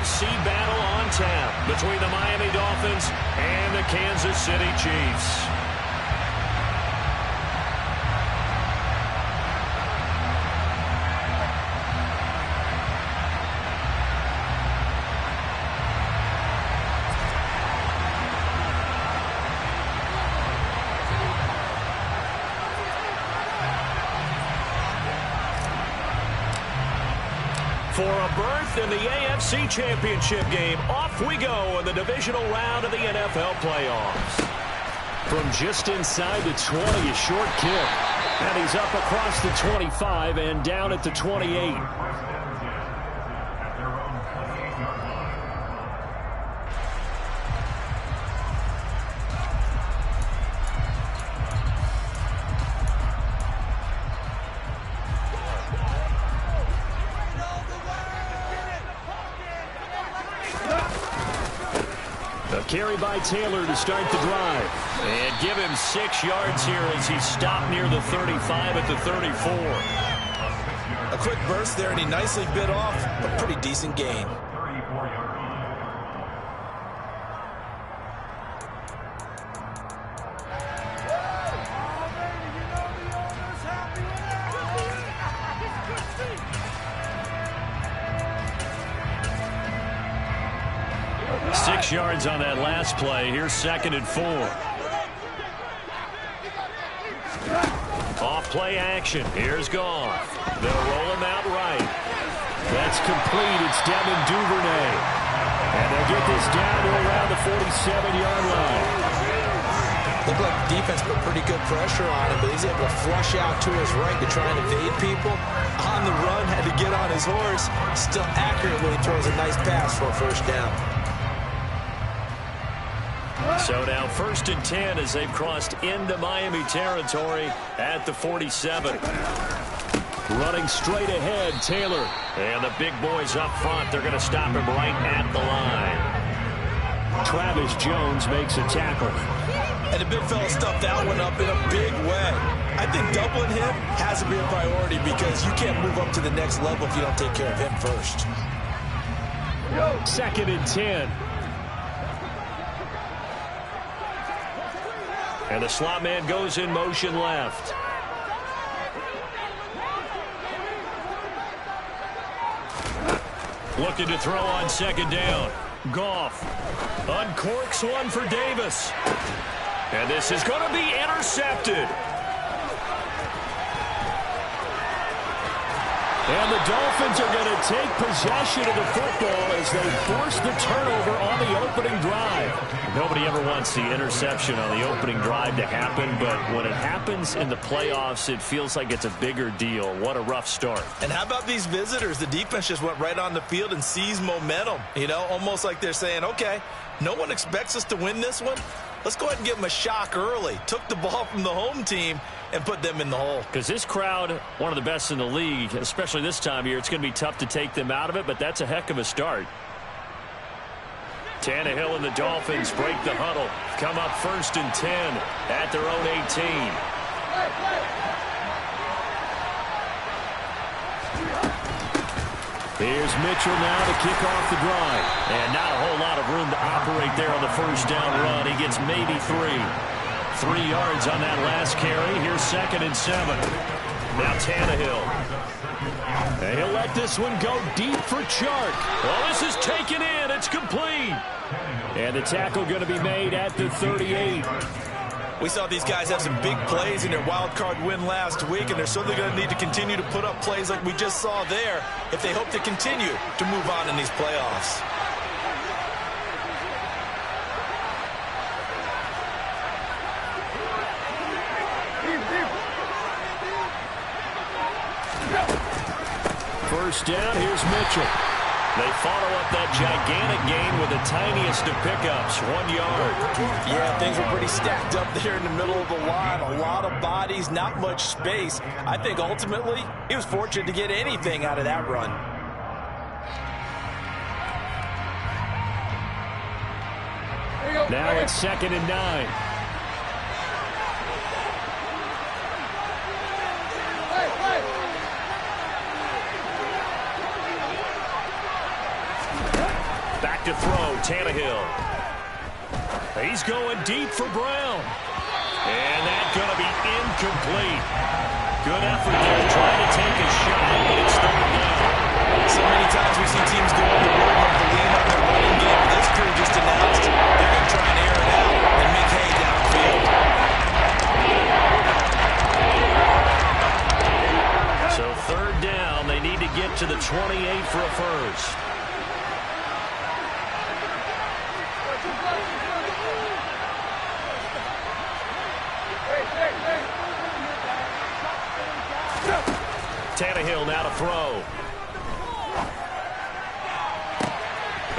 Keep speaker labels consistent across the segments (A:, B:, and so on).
A: AFC battle on tap between the Miami Dolphins and the Kansas City Chiefs. For a berth in the AFC Championship game, off we go in the divisional round of the NFL playoffs. From just inside the 20, a short kick. And he's up across the 25 and down at the 28. Carry by Taylor to start the drive. And give him 6 yards here as he stopped near the 35 at the 34.
B: A quick burst there, and he nicely bit off a pretty decent gain.
A: Yards on that last play. Here's 2nd and 4. Off play action. Here's Goff. They'll roll him out right. That's complete. It's Devin Duvernay. And they'll get this down to around the 47-yard line.
B: Looked like the defense put pretty good pressure on him, but he's able to flush out to his right to try and evade people. On the run, had to get on his horse. Still accurately throws a nice pass for a first down.
A: So now 1st and 10 as they've crossed into Miami territory at the 47. Running straight ahead, Taylor. And the big boys up front, they're going to stop him right at the line. Travis Jones makes a tackle.
B: And the big fella stuffed that one up in a big way. I think doubling him has to be a priority because you can't move up to the next level if you don't take care of him first.
A: 2nd and 10. And the slot man goes in motion left. Looking to throw on 2nd down. Goff uncorks one for Davis. And this is going to be intercepted. And the Dolphins are going to take possession of the football as they force the turnover on the opening drive. Nobody ever wants the interception on the opening drive to happen, but when it happens in the playoffs, it feels like it's a bigger deal. What a rough start.
B: And how about these visitors? The defense just went right on the field and seized momentum. You know, almost like they're saying, okay, no one expects us to win this one. Let's go ahead and give them a shock early. Took the ball from the home team and put them in the hole.
A: Because this crowd, one of the best in the league, especially this time of year, it's going to be tough to take them out of it, but that's a heck of a start. Tannehill and the Dolphins break the huddle. Come up 1st and 10 at their own 18. Here's Mitchell now to kick off the drive. And not a whole lot of room to operate there on the first down run. He gets maybe 3. 3 yards on that last carry. Here's 2nd and 7. Now Tannehill. And he'll let this one go deep for Chark. Well, this is taken in. It's complete. And the tackle going to be made at the 38.
B: We saw these guys have some big plays in their wild card win last week, and they're certainly going to need to continue to put up plays like we just saw there if they hope to continue to move on in these playoffs.
A: First down, here's Mitchell. They follow up that gigantic gain with the tiniest of pickups, 1 yard.
B: Yeah, things were pretty stacked up there in the middle of the line. A lot of bodies, not much space. I think ultimately he was fortunate to get anything out of that run.
A: Now it's 2nd and 9. Back to throw, Tannehill. He's going deep for Brown. And that's going to be incomplete. Good effort there trying to take a shot, but it's third down.
B: So many times we see teams go on the road and lean on their running game. This crew just announced they're going to try and air it out and make hay downfield.
A: So third down, they need to get to the 28 for a first. Tannehill now to throw.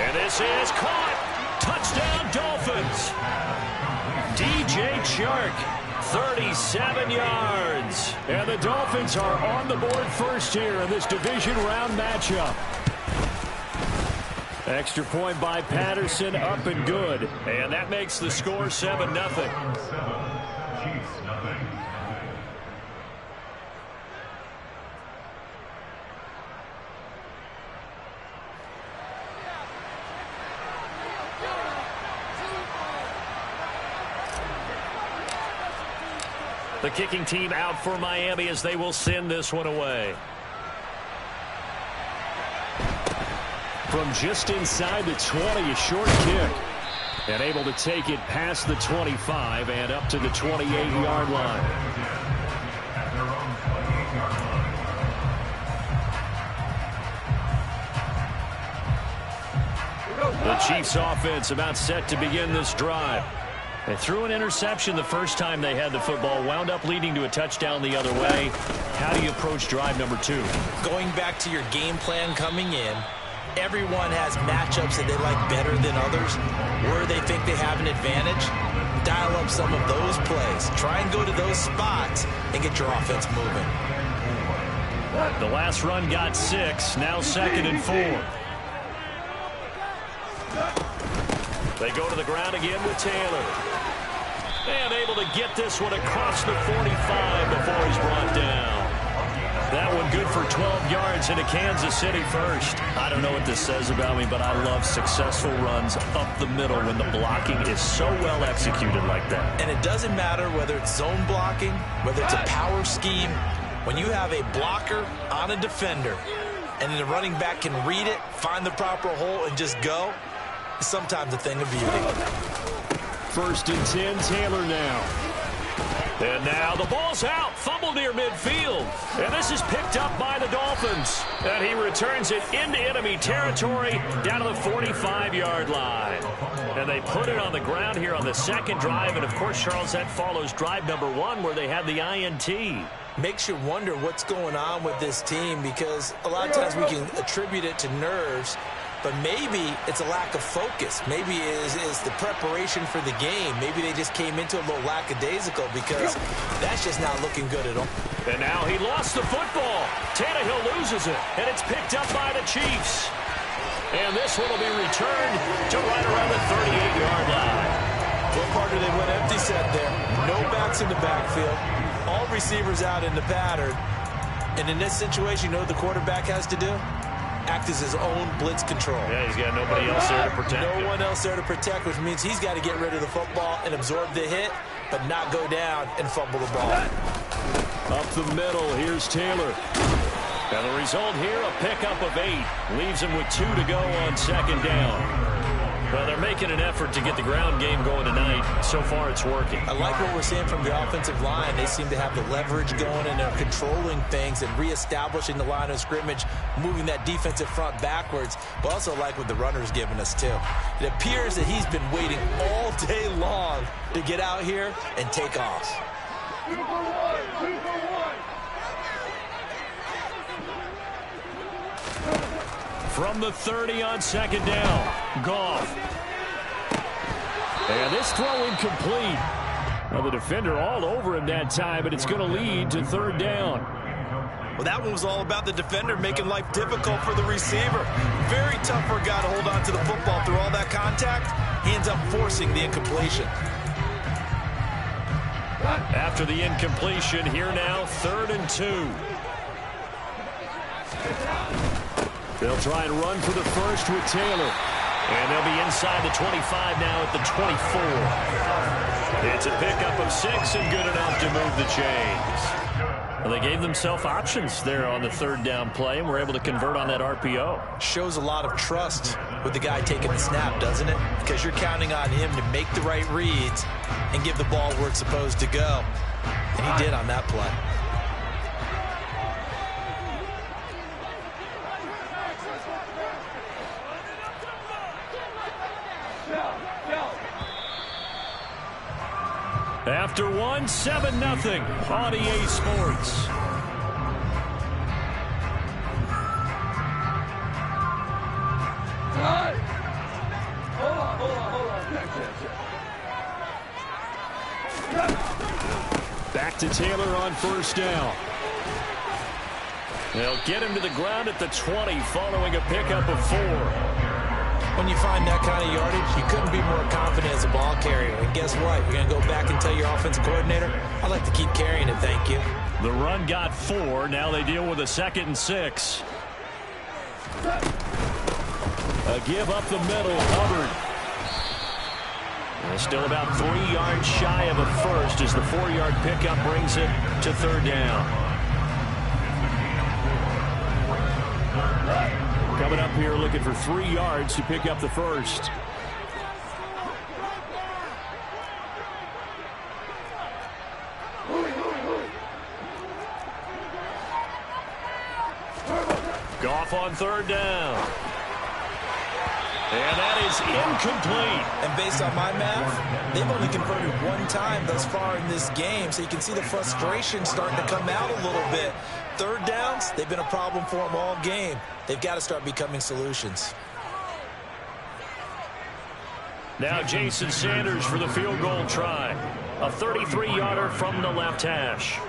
A: And this is caught. Touchdown, Dolphins. DJ Chark, 37 yards. And the Dolphins are on the board first here in this division round matchup. Extra point by Patterson, up and good. And that makes the score 7-0. The kicking team out for Miami as they will send this one away. From just inside the 20, a short kick. And able to take it past the 25 and up to the 28-yard line. The Chiefs offense about set to begin this drive. They threw an interception the first time they had the football, wound up leading to a touchdown the other way. How do you approach drive number 2?
B: Going back to your game plan coming in, everyone has matchups that they like better than others. Where they think they have an advantage, dial up some of those plays. Try and go to those spots and get your offense moving.
A: The last run got 6, now 2nd and 4. They go to the ground again with Taylor. And able to get this one across the 45 before he's brought down. That one good for 12 yards into Kansas City first. I don't know what this says about me, but I love successful runs up the middle when the blocking is so well executed like that.
B: And it doesn't matter whether it's zone blocking, whether it's a power scheme. When you have a blocker on a defender and the running back can read it, find the proper hole, and just go, it's sometimes a thing of beauty.
A: 1st and 10, Taylor now. And now the ball's out. Fumble near midfield. And this is picked up by the Dolphins. And he returns it into enemy territory down to the 45-yard line. And they put it on the ground here on the second drive. And, of course, Charles, that follows drive number 1 where they had the INT.
B: Makes you wonder what's going on with this team because a lot of times we can attribute it to nerves. But maybe it's a lack of focus. Maybe it is the preparation for the game. Maybe they just came into a little lackadaisical because that's just not looking good at all.
A: And now he lost the football. Tannehill loses it, and it's picked up by the Chiefs. And this one will be returned to right around the 38-yard line.
B: Well, partner, they went empty set there. No backs in the backfield. All receivers out in the pattern. And in this situation, you know what the quarterback has to do? Act as his own blitz control.
A: Yeah, he's got nobody else there to protect him.
B: No one else there to protect, which means he's got to get rid of the football and absorb the hit, but not go down and fumble the ball.
A: Up the middle, here's Taylor. And the result here, a pickup of 8. Leaves him with 2 to go on 2nd down. Well, they're making an effort to get the ground game going tonight. So far, it's working.
B: I like what we're seeing from the offensive line. They seem to have the leverage going, and they're controlling things and reestablishing the line of scrimmage, moving that defensive front backwards, but also like what the runner's giving us, too. It appears that he's been waiting all day long to get out here and take off.
A: From the 30 on 2nd down, Goff. And this throw incomplete. Well, the defender all over him that time, but it's going to lead to 3rd down.
B: Well, that one was all about the defender making life difficult for the receiver. Very tough for a guy to hold on to the football through all that contact. He ends up forcing the incompletion.
A: After the incompletion, here now, 3rd and 2. They'll try and run for the first with Taylor. And they'll be inside the 25 now at the 24. It's a pickup of 6 and good enough to move the chains. Well, they gave themselves options there on the third down play and were able to convert on that RPO.
B: Shows a lot of trust with the guy taking the snap, doesn't it? Because you're counting on him to make the right reads and give the ball where it's supposed to go. And he did on that play.
A: After 1, 7-0 on EA Sports. Back to Taylor on first down. They'll get him to the ground at the 20 following a pickup of 4.
B: When you find that kind of yardage, you couldn't be more confident as a ball carrier. And guess what? You're going to go back and tell your offensive coordinator, I'd like to keep carrying it, thank you.
A: The run got 4. Now they deal with a 2nd and 6. A give up the middle, Hubbard. And still about 3 yards shy of a first as the 4-yard pickup brings it to third down. Coming up here looking for 3 yards to pick up the first. Goff on third down. And that is incomplete.
B: And based on my math, they've only converted 1 time thus far in this game, so you can see the frustration starting to come out a little bit. Third downs, they've been a problem for them all game. They've got to start becoming solutions.
A: Now Jason Sanders for the field goal try. A 33-yarder from the left hash.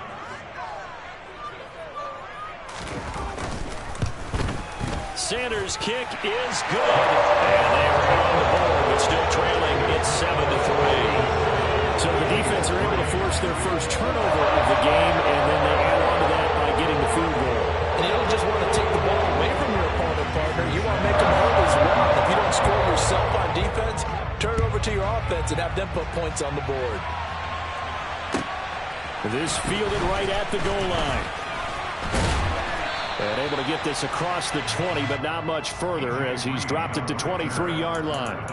A: Sanders' kick is good. And they are on the board, but still trailing. It's 7-3. So the defense are able to force their first turnover of the game, and then they add on to that by getting the field goal.
B: And you don't just want to take the ball away from your opponent, partner. You want to make them hurt as well. If you don't score yourself on defense, turn it over to your offense and have them put points on the board.
A: This fielded right at the goal line. And able to get this across the 20, but not much further as he's dropped it to 23-yard line.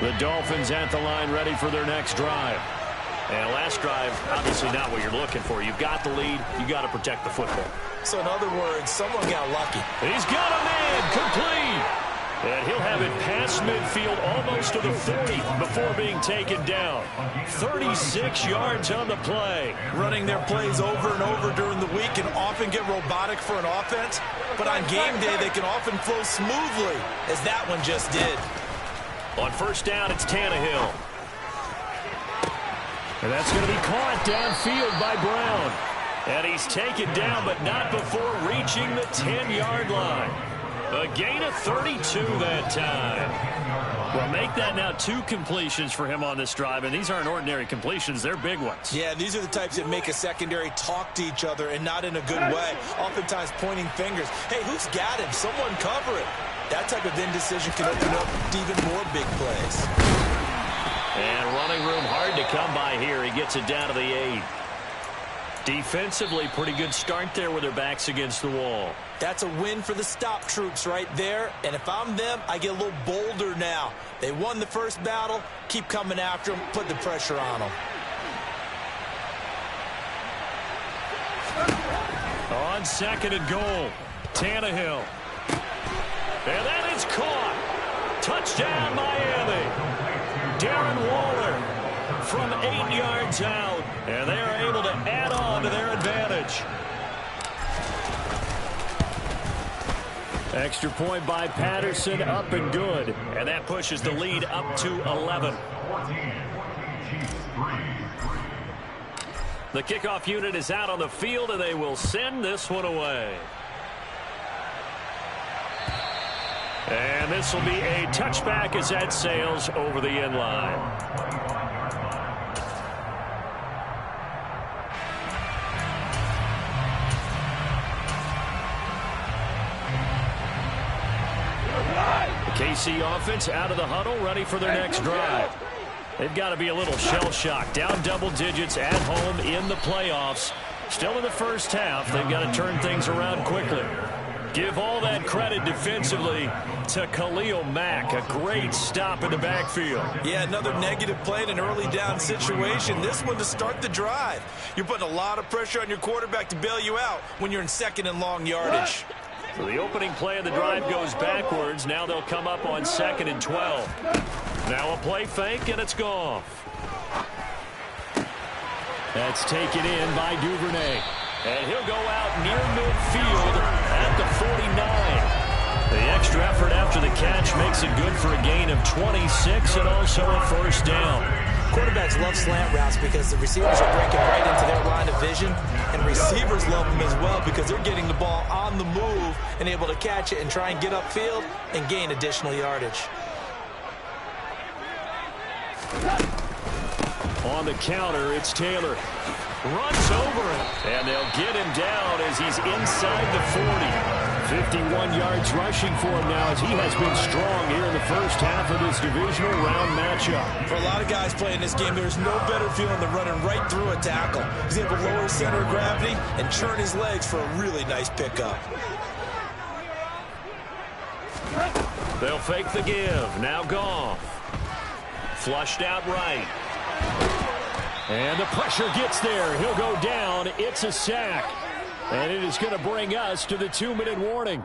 A: The Dolphins at the line ready for their next drive. And last drive, obviously not what you're looking for. You've got the lead. You've got to protect the football.
B: So in other words, someone got lucky.
A: He's got a man complete. And he'll have it past midfield almost to the 40 before being taken down. 36 yards on the play.
B: Running their plays over and over during the week can often get robotic for an offense. But on game day, they can often flow smoothly, as that one just did.
A: On first down, it's Tannehill. And that's going to be caught downfield by Brown. And he's taken down, but not before reaching the 10-yard line. A gain of 32 that time. Well, make that now 2 completions for him on this drive, and these aren't ordinary completions. They're big ones.
B: Yeah, these are the types that make a secondary talk to each other and not in a good way, oftentimes pointing fingers. Hey, who's got him? Someone cover it. That type of indecision can open up even more big plays.
A: And running room hard to come by here. He gets it down to the 8. Defensively, pretty good start there with their backs against the wall.
B: That's a win for the stop troops right there. And if I'm them, I get a little bolder now. They won the first battle. Keep coming after them. Put the pressure on them.
A: On 2nd and goal, Tannehill. And that is caught. Touchdown, Miami. Darren Waller from 8 yards out. And they are able to add on to their advantage. Extra point by Patterson, up and good. And that pushes the lead up to 11. The kickoff unit is out on the field, and they will send this one away. And this will be a touchback as that sails over the end line. The KC offense out of the huddle, ready for their next drive. They've got to be a little shell-shocked. Down double digits at home in the playoffs. Still in the first half. They've got to turn things around quickly. Give all that credit defensively to Khalil Mack. A great stop in the backfield.
B: Yeah, another negative play in an early down situation. This one to start the drive. You're putting a lot of pressure on your quarterback to bail you out when you're in second and long yardage.
A: So the opening play of the drive goes backwards. Now they'll come up on 2nd and 12. Now a play fake, and it's gone. That's taken in by Duvernay. And he'll go out near midfield at the 49. The extra effort after the catch makes it good for a gain of 26 and also a first down.
B: Quarterbacks love slant routes because the receivers are breaking right into their line of vision, and receivers love them as well because they're getting the ball on the move and able to catch it and try and get upfield and gain additional yardage.
A: On the counter, it's Taylor. Runs over him, and they'll get him down as he's inside the 40. 51 yards rushing for him now as he has been strong here in the first half of this divisional round matchup.
B: For a lot of guys playing this game, there's no better feeling than running right through a tackle. He's able to lower his center of gravity and churn his legs for a really nice pickup.
A: They'll fake the give. Now Goff. Flushed out right. And the pressure gets there. He'll go down. It's a sack. And it is going to bring us to the 2-minute warning.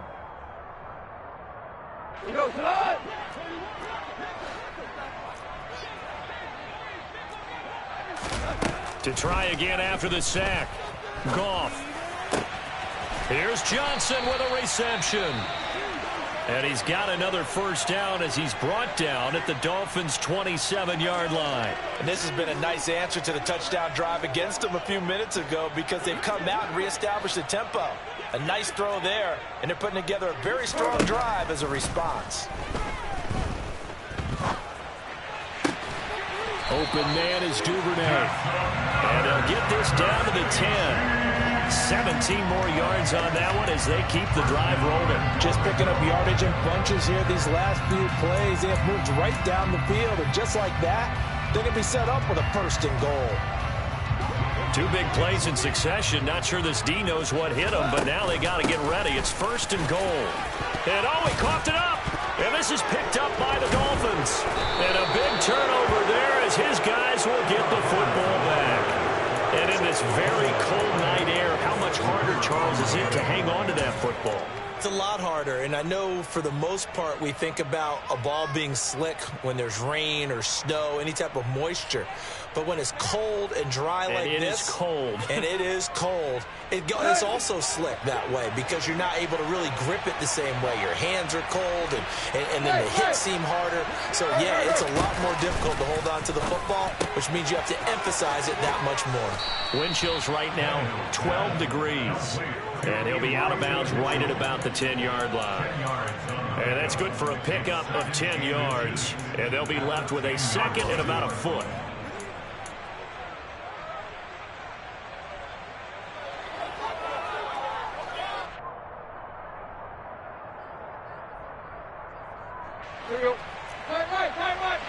A: To try again after the sack. Goff. Here's Johnson with a reception. And he's got another first down as he's brought down at the Dolphins' 27-yard line.
B: And this has been a nice answer to the touchdown drive against them a few minutes ago because they've come out and reestablished the tempo. A nice throw there, and they're putting together a very strong drive as a response.
A: Open man is Duvernay. And they'll get this down to the 10. 17 more yards on that one as they keep the drive rolling.
B: Just picking up yardage in bunches here these last few plays. They have moved right down the field, and just like that, they're going to be set up with a first and goal.
A: 2 big plays in succession. Not sure this D knows what hit them, but now they got to get ready. It's first and goal. And he coughed it up. And this is picked up by the Dolphins. And a big turnover there as his guys will get the football back. And in this very cold night air, how much harder, Charles, is it to hang on to that football?
B: It's a lot harder, and I know for the most part we think about a ball being slick when there's rain or snow, any type of moisture. But when it's cold and dry like this,
A: it is cold.
B: And it is cold, it's also slick that way because you're not able to really grip it the same way. Your hands are cold, and then the hits seem harder. So, yeah, it's a lot more difficult to hold on to the football, which means you have to emphasize it that much more.
A: Wind chills right now, 12 degrees. And he'll be out of bounds right at about the 10-yard line. And that's good for a pickup of 10 yards. And they'll be left with a second and about a foot.
C: Here we go. Right.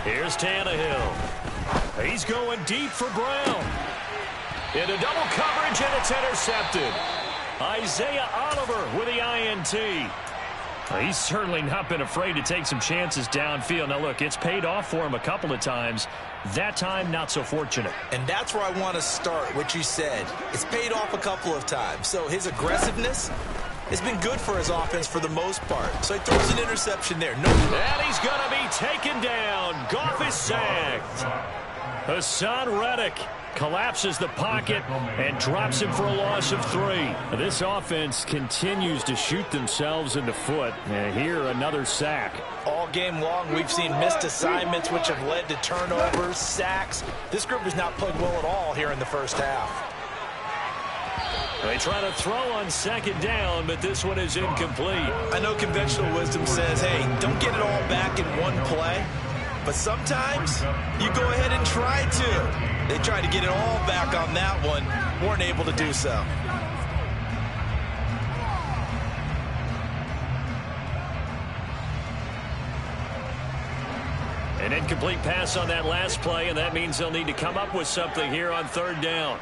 A: Here's Tannehill. He's going deep for Brown. Into double coverage, and it's intercepted. Isaiah Oliver with the INT. He's certainly not been afraid to take some chances downfield. Now, look, it's paid off for him a couple of times. That time, not so fortunate.
B: And that's where I want to start, what you said. It's paid off a couple of times. So his aggressiveness has been good for his offense for the most part. So he throws an interception there.
A: And he's going to be taken down. Goff is sacked. Hassan Reddick collapses the pocket and drops him for a loss of 3. This offense continues to shoot themselves in the foot. And here, another sack.
B: All game long, we've seen missed assignments, which have led to turnovers, sacks. This group has not played well at all here in the first half.
A: They try to throw on second down, but this one is incomplete.
B: I know conventional wisdom says, hey, don't get it all back in one play. But sometimes you go ahead and try to. They tried to get it all back on that one. Weren't able to do so.
A: An incomplete pass on that last play, and that means they'll need to come up with something here on third down.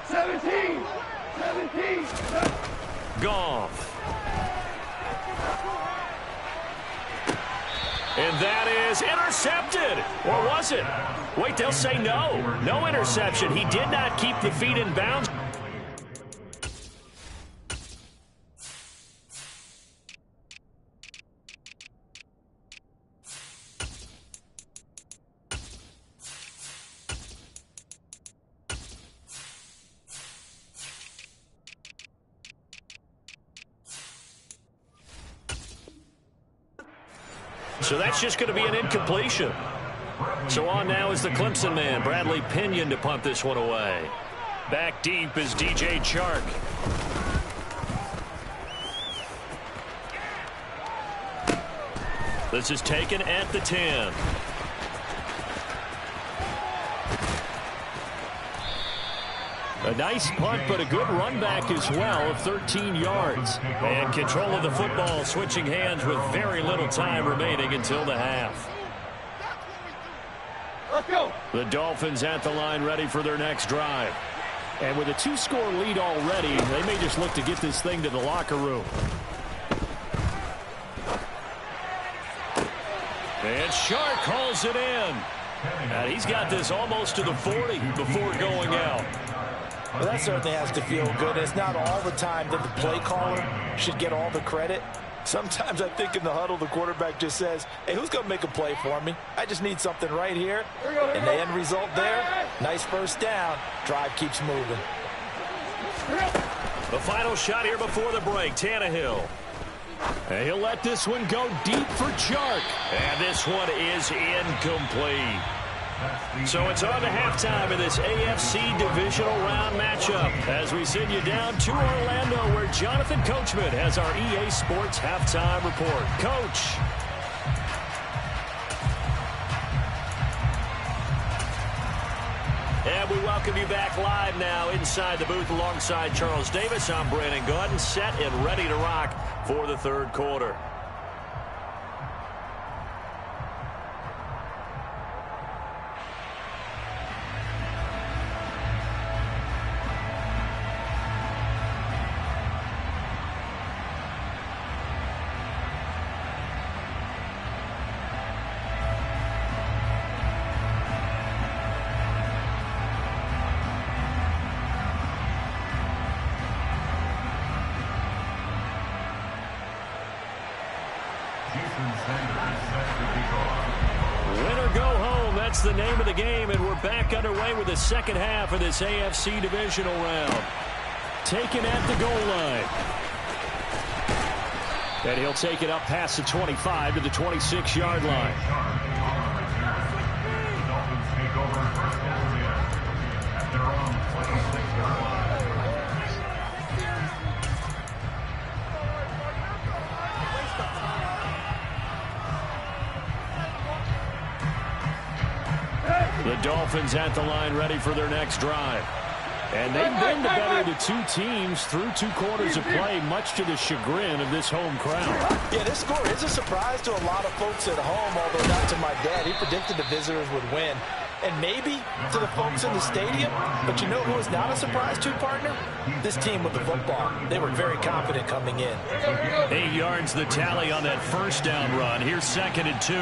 C: 17.
A: Goff. And that is intercepted. Or was it? Wait, they'll say no. No interception. He did not keep the feet in bounds. So that's just going to be an incompletion. So on now is the Clemson man, Bradley Pinion, to punt this one away. Back deep is DJ Chark. This is taken at the 10. A nice punt, but a good run back as well of 13 yards. And control of the football switching hands with very little time remaining until the half.
C: Let's go.
A: The Dolphins at the line ready for their next drive. And with a 2-score lead already, they may just look to get this thing to the locker room. And Chark calls it in. And he's got this almost to the 40 before going out.
D: Well, that certainly has to feel good. It's not all the time that the play caller should get all the credit. Sometimes I think in the huddle, the quarterback just says, hey, who's going to make a play for me? I just need something right here. And the end result there, nice first down. Drive keeps moving.
A: The final shot here before the break, Tannehill. And he'll let this one go deep for Chark. And this one is incomplete. So it's on to halftime in this AFC divisional round matchup as we send you down to Orlando where Jonathan Coachman has our EA Sports halftime report. Coach. And we welcome you back live now inside the booth alongside Charles Davis. I'm Brandon Gaudin, set and ready to rock for the third quarter. Win or go home, that's the name of the game, and we're back underway with the second half of this AFC divisional round. Taken at the goal line. And he'll take it up past the 25 to the 26-yard line. The Dolphins at the line ready for their next drive. And they've been the better of the two teams through 2 quarters of play, much to the chagrin of this home crowd.
D: Yeah, this score is a surprise to a lot of folks at home, although not to my dad. He predicted the visitors would win. And maybe to the folks in the stadium. But you know who is not a surprise to, partner? This team with the football. They were very confident coming in.
A: 8 yards the tally on that first down run. Here's 2nd and 2.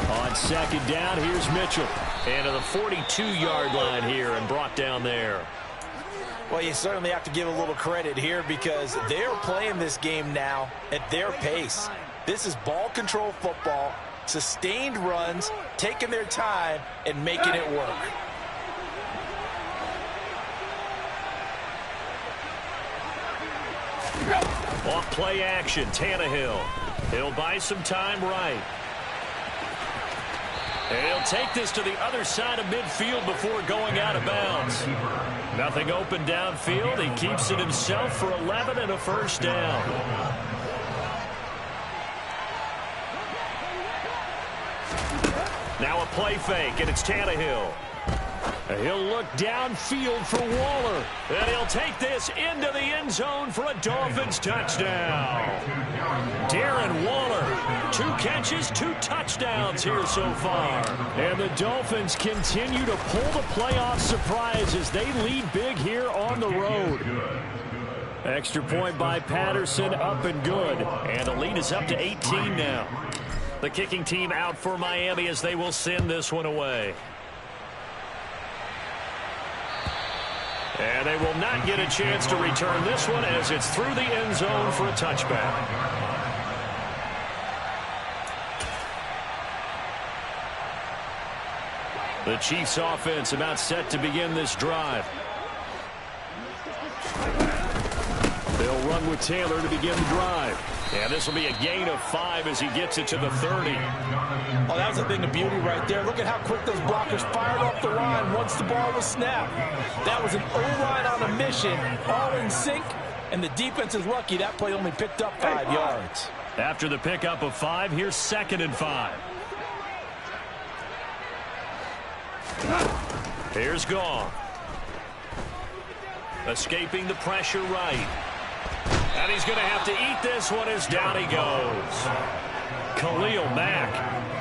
A: On second down, here's Mitchell. And to the 42-yard line here and brought down there.
D: Well, you certainly have to give a little credit here because they're playing this game now at their pace. This is ball control football, sustained runs, taking their time and making it work.
A: Off play action, Tannehill. He'll buy some time right. And he'll take this to the other side of midfield before going out of bounds. Nothing open downfield. He keeps it himself for 11 and a first down. Now a play fake, and it's Tannehill. He'll look downfield for Waller. And he'll take this into the end zone for a Dolphins touchdown. Darren Waller, 2 catches, 2 touchdowns here so far. And the Dolphins continue to pull the playoff surprise as they lead big here on the road. Extra point by Patterson, up and good. And the lead is up to 18 now. The kicking team out for Miami as they will send this one away. And they will not get a chance to return this one as it's through the end zone for a touchback. The Chiefs offense about set to begin this drive. They'll run with Taylor to begin the drive. And this will be a gain of 5 as he gets it to the 30.
D: Oh, that was a thing of beauty right there. Look at how quick those blockers fired off the line once the ball was snapped. That was an O-line on a mission, all in sync, and the defense is lucky that play only picked up 5 yards.
A: After the pickup of 5, here's 2nd and 5. Here's Goff. Escaping the pressure right. And he's going to have to eat this one as down he goes. Khalil Mack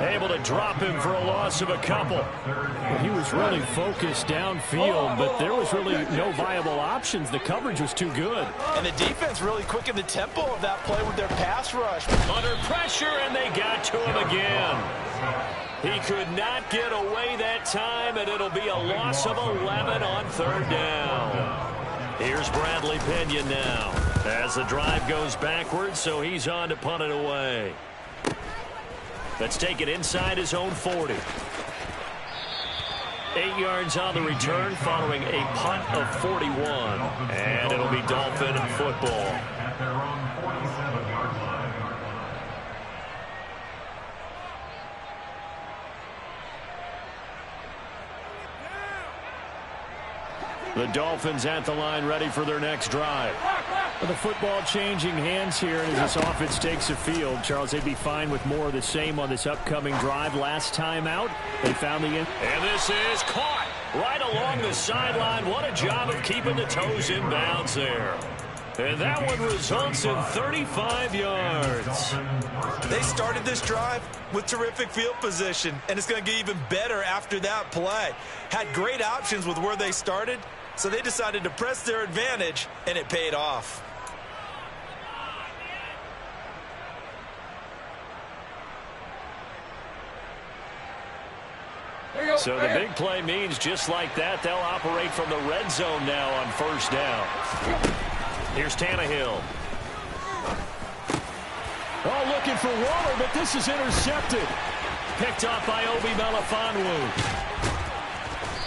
A: able to drop him for a loss of a couple.
E: Well, he was really focused downfield, but there was really no viable options. The coverage was too good.
D: And the defense really quickened the tempo of that play with their pass rush.
A: Under pressure, and they got to him again. He could not get away that time, and it'll be a loss of 11 on 3rd down. Here's Bradley Pinion now as the drive goes backwards, so he's on to punt it away. Let's take it inside his own 40. 8 yards on the return following a punt of 41. And it'll be Dolphin football. The Dolphins at the line ready for their next drive.
E: With the football changing hands here as this offense takes the field, Charles, they'd be fine with more of the same on this upcoming drive. Last time out, they found the end.
A: And this is caught right along the sideline. What a job of keeping the toes in bounds there. And that one results in 35 yards.
B: They started this drive with terrific field position, and it's going to get even better after that play. Had great options with where they started, so they decided to press their advantage, and it paid off.
A: So the big play means just like that, they'll operate from the red zone now on 1st down. Here's Tannehill.
E: Oh, looking for Waller, but this is intercepted.
A: Picked off by Obi Melifonwu.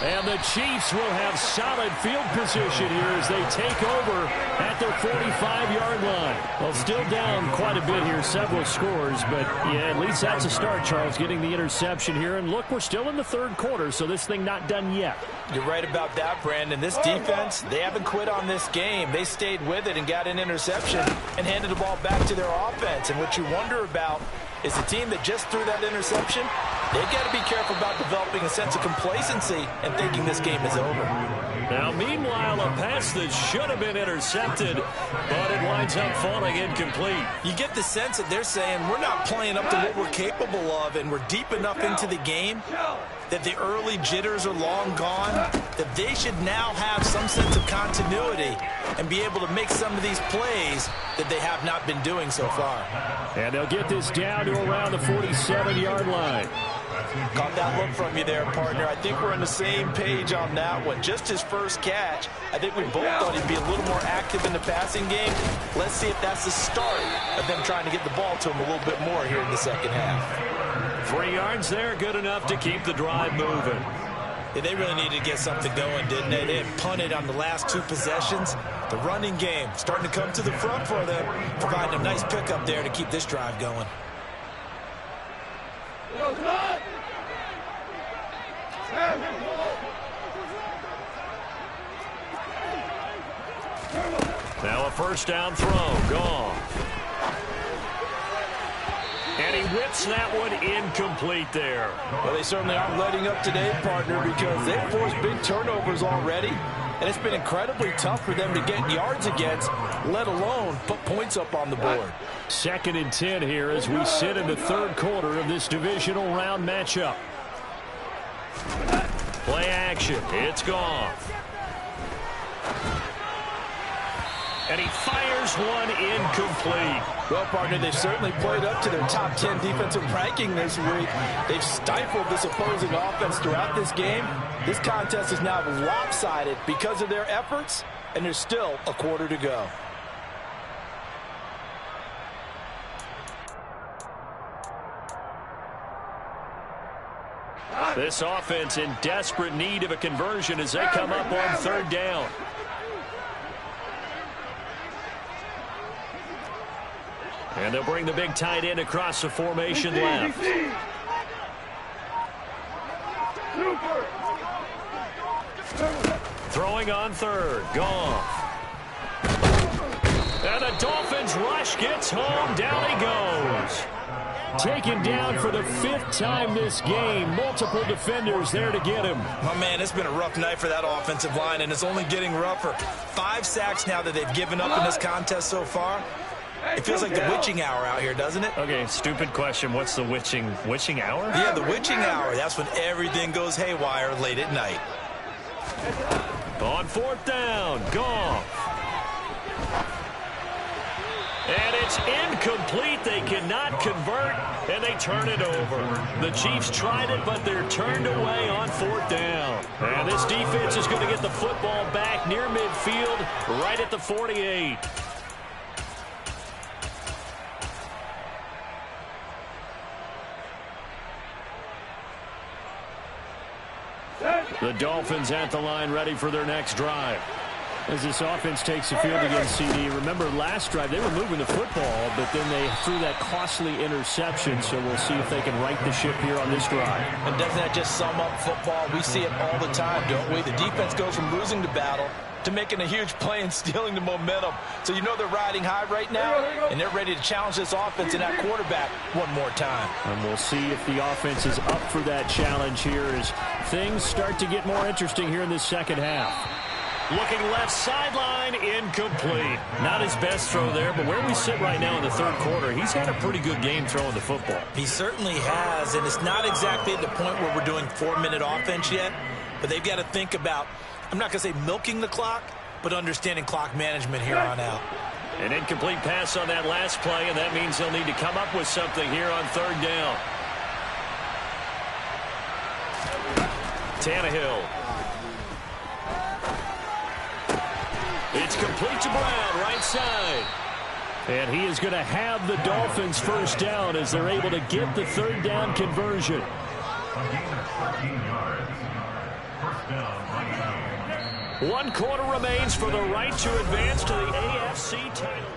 A: And the Chiefs will have solid field position here as they take over at their 45-yard line.
E: Well, still down quite a bit here, several scores, but yeah, at least that's a start, Charles, getting the interception here. And look, we're still in the 3rd quarter, so this thing not done yet.
D: You're right about that, Brandon. This defense, they haven't quit on this game. They stayed with it and got an interception and handed the ball back to their offense. And what you wonder about is the team that just threw that interception, they've got to be careful about developing a sense of complacency and thinking this game is over.
A: Now, meanwhile, a pass that should have been intercepted, but it winds up falling incomplete.
B: You get the sense that they're saying we're not playing up to what we're capable of, and we're deep enough into the game that the early jitters are long gone, that they should now have some sense of continuity and be able to make some of these plays that they have not been doing so far.
E: And they'll get this down to around the 47-yard line.
D: Caught that look from you there, partner. I think we're on the same page on that one. Just his first catch, I think we both thought he'd be a little more active in the passing game. Let's see if that's the start of them trying to get the ball to him a little bit more here in the second half.
A: 3 yards there, good enough to keep the drive moving.
B: Yeah, they really needed to get something going, didn't they? They had punted on the last 2 possessions. The running game starting to come to the front for them, providing a nice pickup there to keep this drive going.
A: Now a first down throw. Gone. And he whips that one incomplete there.
D: Well, they certainly aren't letting up today, partner, because they've forced big turnovers already. And it's been incredibly tough for them to get yards against, let alone put points up on the board.
E: 2nd and 10 here as we sit in the 3rd quarter of this divisional round matchup.
A: Play action. It's gone. And he fires one incomplete.
D: Well, partner, they've certainly played up to their top 10 defensive ranking this week. They've stifled this opposing offense throughout this game. This contest is now lopsided because of their efforts, and there's still a quarter to go.
A: This offense in desperate need of a conversion as they come up on 3rd down. And they'll bring the big tight end across the formation left. Throwing on 3rd. Goff. And the Dolphins rush gets home. Down he goes.
E: Taken down for the 5th time this game. Multiple defenders there to get him.
B: My man, it's been a rough night for that offensive line, and it's only getting rougher. 5 sacks now that they've given up in this contest so far. It feels like the witching hour out here, doesn't it?
A: Okay, stupid question. What's the witching hour?
B: Yeah, the witching hour. That's when everything goes haywire late at night.
A: On 4th down, Goff. And it's incomplete. They cannot convert, and they turn it over. The Chiefs tried it, but they're turned away on 4th down. And this defense is going to get the football back near midfield, right at the 48. The Dolphins at the line, ready for their next drive.
E: As this offense takes the field against CD. Remember, last drive, they were moving the football, but then they threw that costly interception, so we'll see if they can right the ship here on this drive.
D: And doesn't that just sum up football? We see it all the time, don't we? The defense goes from losing the battle to making a huge play and stealing the momentum. So you know they're riding high right now, and they're ready to challenge this offense and that quarterback one more time.
E: And we'll see if the offense is up for that challenge here as things start to get more interesting here in this 2nd half.
A: Looking left sideline, incomplete. Not his best throw there, but where we sit right now in the 3rd quarter, he's had a pretty good game throwing the football.
B: He certainly has, and it's not exactly at the point where we're doing 4-minute offense yet, but they've got to think about, I'm not going to say milking the clock, but understanding clock management here on out.
A: An incomplete pass on that last play, and that means they'll need to come up with something here on 3rd down. Tannehill. It's complete to Brown, right side.
E: And he is going to have the Dolphins 1st down as they're able to get the 3rd down conversion.
A: One quarter remains for the right to advance to the AFC title.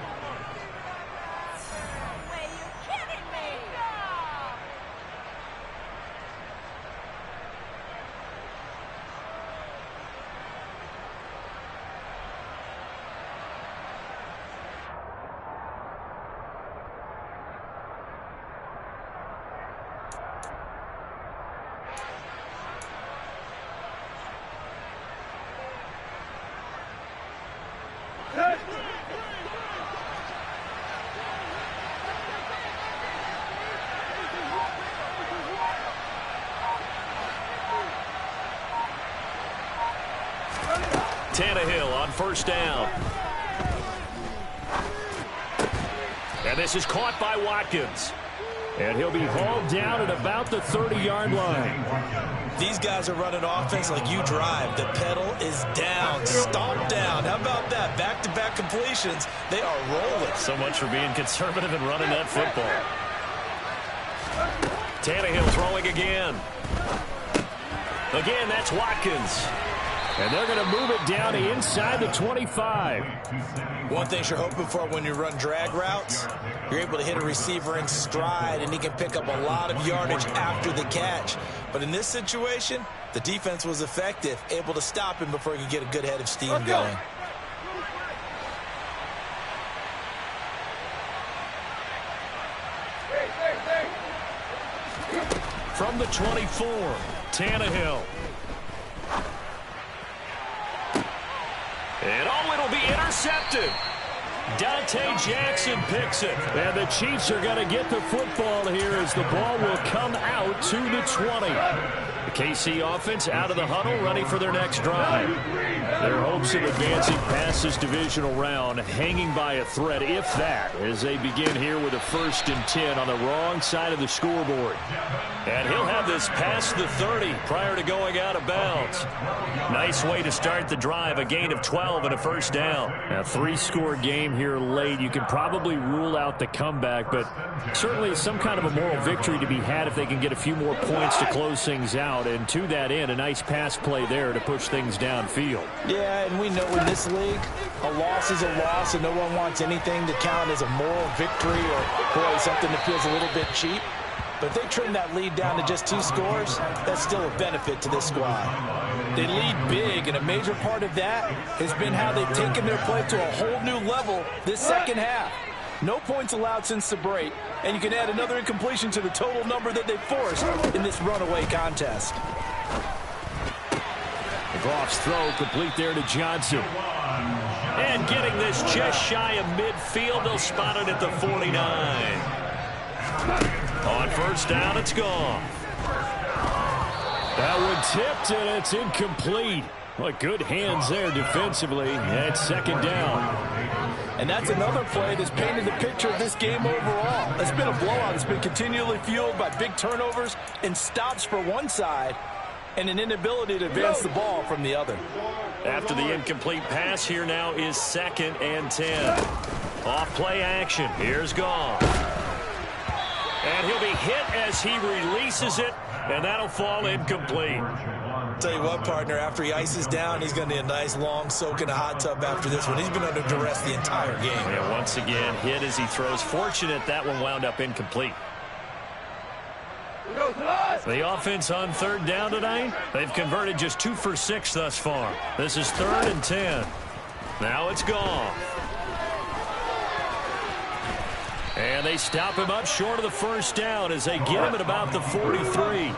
A: Tannehill on 1st down. And this is caught by Watkins.
E: And he'll be hauled down at about the 30-yard line.
B: These guys are running offense like you drive. The pedal is down, stomp down. How about that? Back-to-back completions. They are rolling.
A: So much for being conservative and running that football. Tannehill throwing again. Again, that's Watkins.
E: And they're going to move it down inside the 25.
D: One thing you're hoping for when you run drag routes, you're able to hit a receiver in stride, and he can pick up a lot of yardage after the catch. But in this situation, the defense was effective, able to stop him before he could get a good head of steam going.
A: From the 24, Tannehill. And it'll be intercepted. Dante Jackson picks it.
E: And the Chiefs are going to get the football here as the ball will come out to the 20. The KC offense out of the huddle, ready for their next drive. Their hopes of advancing past this divisional round hanging by a thread, if that, as they begin here with a 1st and 10 on the wrong side of the scoreboard.
A: And he'll have this past the 30 prior to going out of bounds. Nice way to start the drive, a gain of 12 and a 1st down.
E: A 3-score game here late. You can probably rule out the comeback, but certainly some kind of a moral victory to be had if they can get a few more points to close things out. And to that end, a nice pass play there to push things downfield.
D: Yeah, and we know in this league, a loss is a loss, and no one wants anything to count as a moral victory or, boy, something that feels a little bit cheap. But if they trim that lead down to just 2 scores, that's still a benefit to this squad. They lead big, and a major part of that has been how they've taken their play to a whole new level this second half. No points allowed since the break, and you can add another incompletion to the total number that they forced in this runaway contest.
E: Goff's throw complete there to Johnson.
A: And getting this just shy of midfield, they'll spot it at the 49. On 1st down, it's gone.
E: That one tipped, and it's incomplete. Well, good hands there defensively. That's 2nd down.
D: And that's another play that's painted the picture of this game overall. It's been a blowout. It's been continually fueled by big turnovers and stops for one side and an inability to advance the ball from the other.
A: After the incomplete pass, here now is 2nd and 10. Off play action. Here's Goff. And he'll be hit as he releases it, and that'll fall incomplete.
B: Tell you what, partner, after he ices down, he's going to need a nice long soak in a hot tub after this one. He's been under duress the entire game.
A: Yeah, once again, hit as he throws. Fortunate that one wound up incomplete. The offense on 3rd down tonight, they've converted just 2 for 6 thus far. This is 3rd and 10. Now it's Goff. And they stop him up short of the 1st down as they get him at about the 43.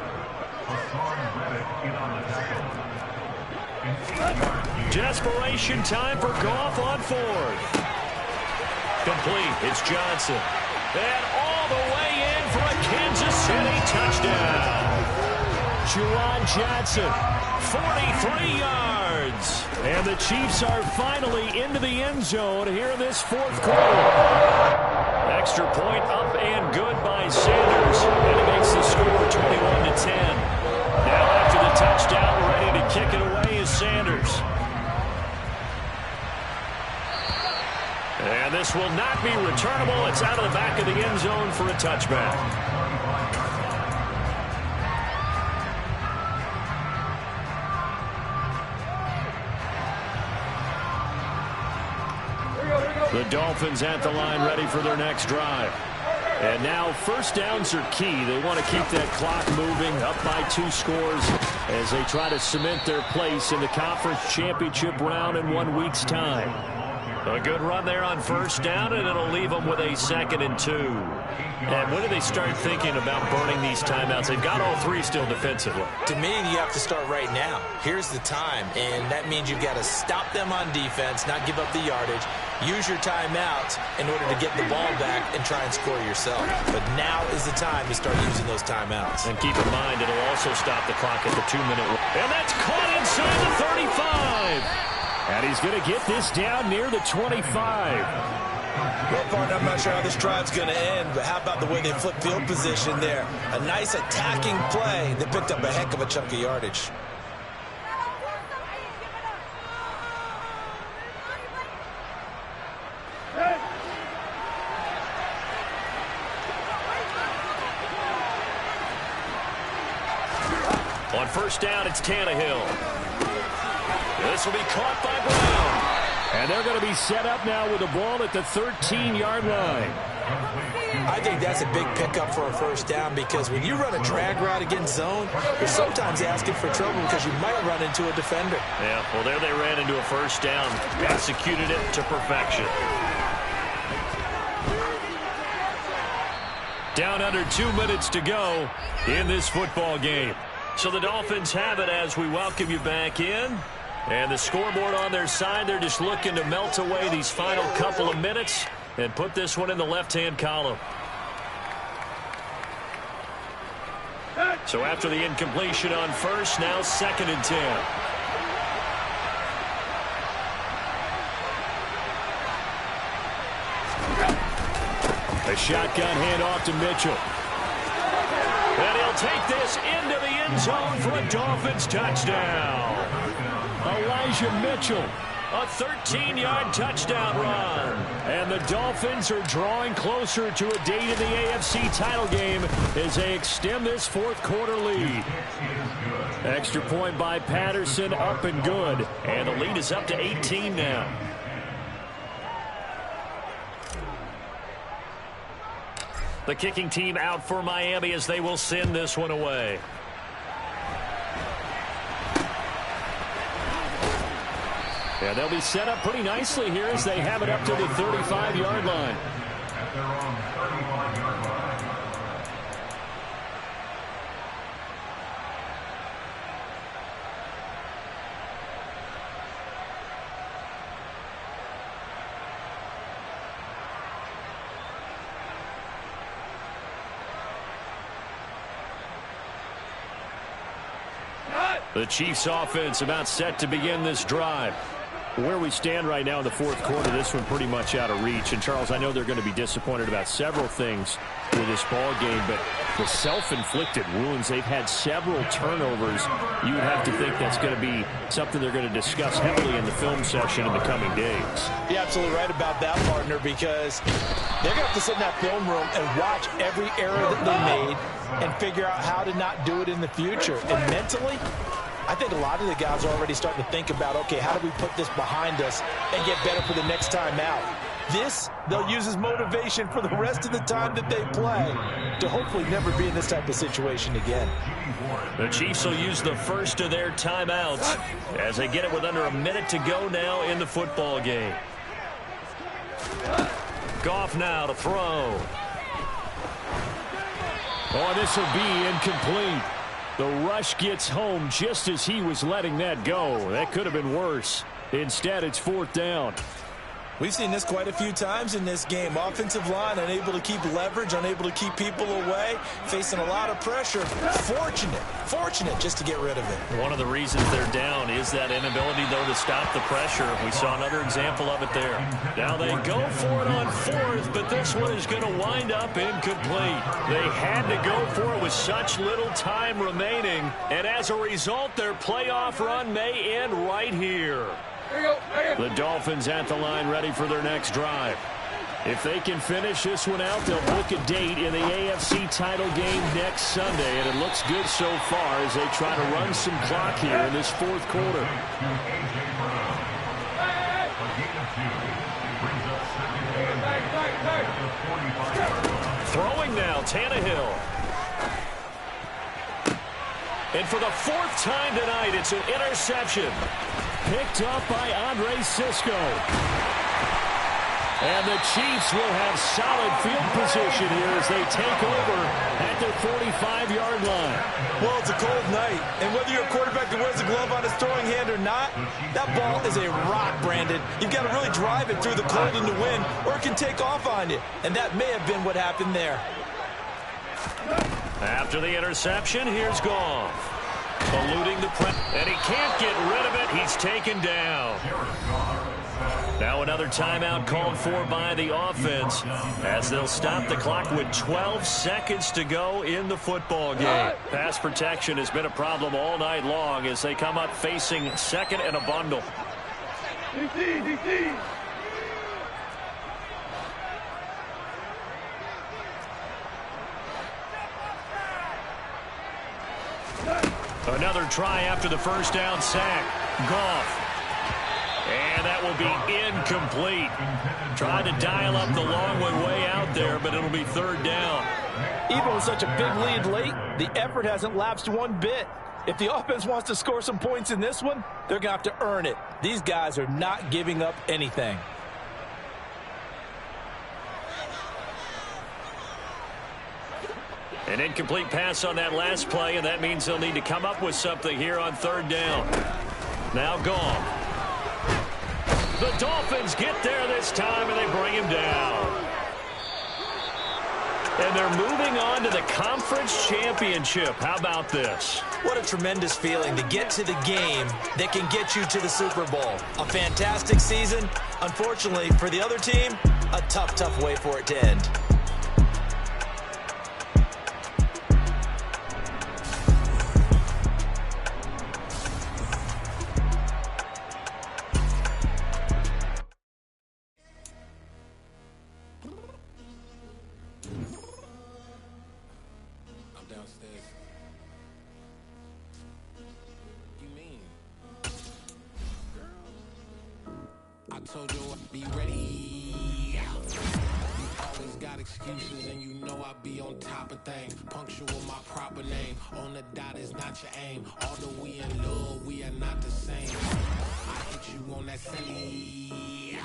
A: Desperation time for Goff on 4th. Complete. It's Johnson. And all the way in for a Kansas City touchdown.
E: Juwan Johnson,
A: 43 yards.
E: And the Chiefs are finally into the end zone here in this 4th quarter.
A: Extra point up and good by Sanders. And it makes the score 21-10. Now after the touchdown, ready to kick it away is Sanders. And this will not be returnable. It's out of the back of the end zone for a touchback.
E: The Dolphins at the line ready for their next drive. And now 1st downs are key. They want to keep that clock moving up by 2 scores as they try to cement their place in the conference championship round in 1 week's time.
A: A good run there on 1st down, and it'll leave them with a 2nd and 2. And when do they start thinking about burning these timeouts? They've got all 3 still defensively.
B: To me, you have to start right now. Here's the time, and that means you've got to stop them on defense, not give up the yardage. Use your timeouts in order to get the ball back and try and score yourself. But now is the time to start using those timeouts.
A: And keep in mind, it'll also stop the clock at the 2-minute mark. And that's caught inside the 35.
E: And he's going to get this down near the 25.
B: Well, partner, I'm not sure how this drive's going to end, but how about the way they flip field position there? A nice attacking play that picked up a heck of a chunk of yardage.
A: On 1st down, it's Tannehill.
E: This will be caught by Brown. And they're going to be set up now with the ball at the 13-yard line.
D: I think that's a big pickup for a first down because when you run a drag route against zone, you're sometimes asking for trouble because you might run into a defender.
A: Yeah, well, there they ran into a first down. Executed it to perfection. Down under 2 minutes to go in this football game. So the Dolphins have it as we welcome you back in. And the scoreboard on their side, they're just looking to melt away these final couple of minutes and put this one in the left-hand column. So after the incompletion on first, now 2nd and 10. A shotgun handoff to Mitchell. And he'll take this into the end zone for a Dolphins touchdown. Elijah Mitchell, a 13-yard touchdown run. And the Dolphins are drawing closer to a date in the AFC title game as they extend this fourth quarter lead. Extra point by Patterson, up and good. And the lead is up to 18 now. The kicking team out for Miami as they will send this one away. And they'll be set up pretty nicely here as they have it up to the 35-yard line. The Chiefs offense about set to begin this drive. Where we stand right now in the fourth quarter, this one pretty much out of reach. And, Charles, I know they're going to be disappointed about several things with this ball game, but the self-inflicted wounds, they've had several turnovers. You would have to think that's going to be something they're going to discuss heavily in the film session in the coming days.
D: You're absolutely right about that, partner, because they're going to have to sit in that film room and watch every error that they made and figure out how to not do it in the future. And mentally, I think a lot of the guys are already starting to think about, okay, how do we put this behind us and get better for the next time out? This, they'll use as motivation for the rest of the time that they play to hopefully never be in this type of situation again.
A: The Chiefs will use the first of their timeouts as they get it with under a minute to go now in the football game. Goff now to throw.
E: Oh, this will be incomplete. The rush gets home just as he was letting that go. That could have been worse. Instead, it's 4th down.
B: We've seen this quite a few times in this game. Offensive line unable to keep leverage, unable to keep people away, facing a lot of pressure. Fortunate just to get rid of it.
A: One of the reasons they're down is that inability, though, to stop the pressure. We saw another example of it there. Now they go for it on 4th, but this one is going to wind up incomplete. They had to go for it with such little time remaining, and as a result, their playoff run may end right here. The Dolphins at the line ready for their next drive. If they can finish this one out, they'll book a date in the AFC title game next Sunday, and it looks good so far as they try to run some clock here in this fourth quarter. Throwing now, Tannehill. And for the 4th time tonight, it's an interception.
E: Picked up by Andre Sisco. And the Chiefs will have solid field position here as they take over at their 45-yard line.
B: Well, it's a cold night, and whether you're a quarterback that wears a glove on his throwing hand or not, that ball is a rock, Brandon. You've got to really drive it through the cold and the wind, or it can take off on you. And that may have been what happened there.
A: After the interception, here's Goff. Eluding the press, and he can't get rid of it. He's taken down. Now another timeout called for by the offense as they'll stop the clock with 12 seconds to go in the football game. Pass protection has been a problem all night long as they come up facing 2nd and a bundle. Another try after the first down sack. Goff And that will be incomplete. Tried to dial up the long way out there, but it'll be third down.
D: Even with such a big lead late, the effort hasn't lapsed one bit. If the offense wants to score some points in this one, they're going to have to earn it. These guys are not giving up anything.
A: An incomplete pass on that last play, and that means they'll need to come up with something here on third down. Now gone. The Dolphins get there this time, and they bring him down. And they're moving on to the conference championship. How about this?
B: What a tremendous feeling to get to the game that can get you to the Super Bowl. A fantastic season. Unfortunately, for the other team, a tough, tough way for it to end.
F: I told you I'd be ready. You always got excuses and you know I be on top of things. Punctual my proper name. On the dot is not your aim. Although we in love, we are not the same. I hit you on that silly.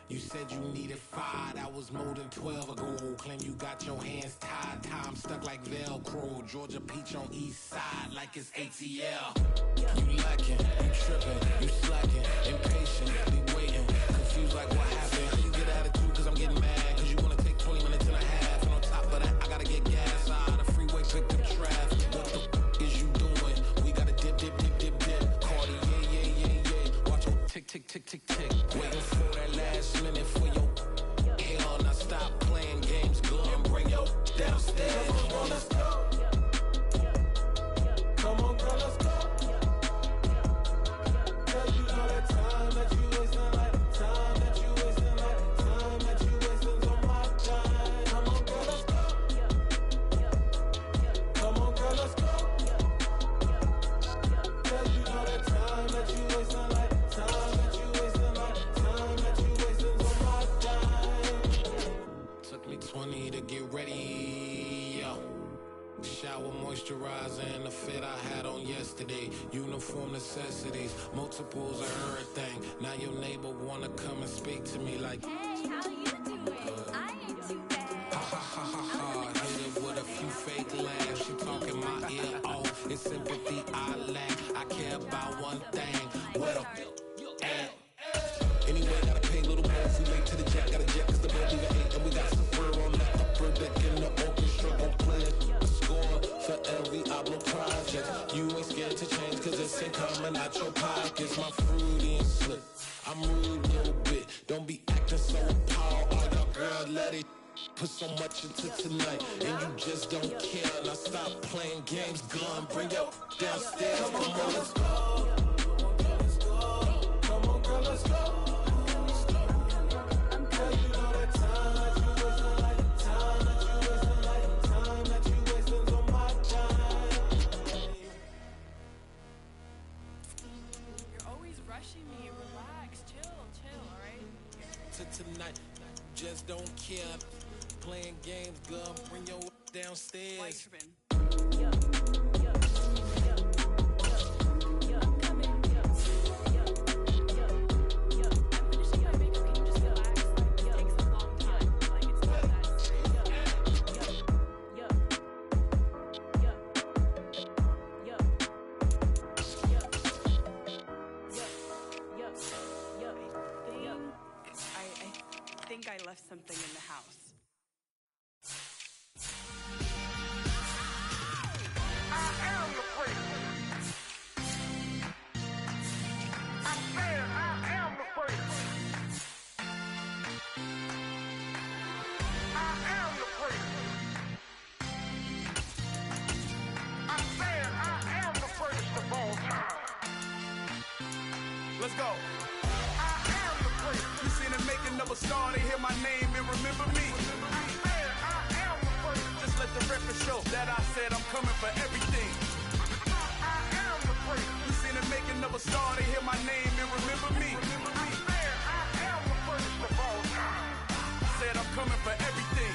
F: You said you needed 5, that was more than 12 ago. Claim you got your hands tied, time stuck like Velcro. Georgia peach on east side like it's ATL. You lacking, you tripping, you slacking, impatient, be waiting, confused like what happened. You get attitude cause I'm getting mad, cause you wanna take 20 minutes and a half. And on top of that, I gotta get gas out of the freeway, pick the traffic. What the is you doing? We gotta dip, dip, dip, dip, dip. Cardi, yeah. Watch your tick, tick, tick, tick, tick. Waiting for that last minute for your hell. Now stop playing games, go and bring your downstairs. Come on, let's go. Come on, girl, let's go. Cause you know that time that you wasting, like time that you wasting, like time that you wasting on my time. Come on, girl, let's go. Come on, girl, let's go. Cause you know that time that you wasting, like time that you wasting, like time that you wasting on my time. Took me 20 to get ready, yo. Shower moisturizer and the fit I had on yesterday. Uniform necessities, multiples of everything. Now your neighbor wanna come and speak to me like,
G: Hey, how you doing? I ain't too bad.
F: ha ha ha ha ha. Hit it with a few fake laughs. She talking my ear off. It's sympathy I lack. I care about one thing. What a at. Anyway, gotta pay a little more if we late to the jet. Gotta jet cause the boat leave at 8. And we got some fur on the upper deck in the orchestra. Gon' play it. Score for every Ablo project. You ain't scared to change cause it's ain't coming out your pockets. My fruity and slip. I'm rude a little bit. Don't be acting so appalled. All y'all girl let it put so much into tonight. And you just don't care. Now stop playing games. Gun, bring your downstairs. Come on, let's go. Come on, girl, let's go. Cause you know that time that you wasting, like time that you wasting, like time that you wasting on my time.
G: You're always rushing me. Relax, chill, all right?
F: To tonight, just don't care. Playing games, girl, bring your downstairs.
G: White ribbon. I think I left something in the house.
H: Let's go. I am the first. You seen the making of a star, they hear my name and remember me. I am the first. Just let the record show that I said I'm coming for everything. I am the first. You seen the making of a star, they hear my name and remember me. coming for everything.